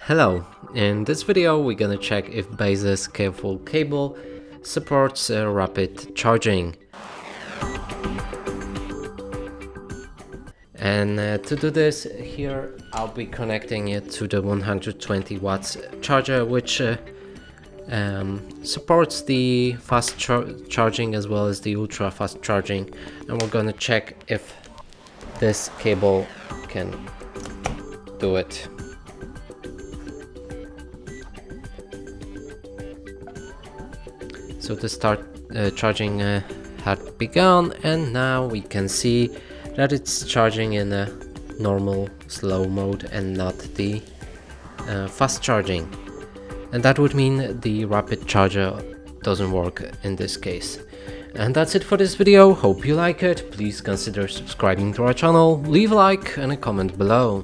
Hello, in this video we're gonna check if Baseus Cafule cable supports rapid charging. And to do this, here I'll be connecting it to the 120 watts charger, which supports the fast charging as well as the ultra fast charging, and we're gonna check if this cable can do it. So the start charging had begun, and now we can see that it's charging in a normal slow mode and not the fast charging, and that would mean the rapid charger doesn't work in this case. And that's it for this video. Hope you like it. Please consider subscribing to our channel, leave a like and a comment below.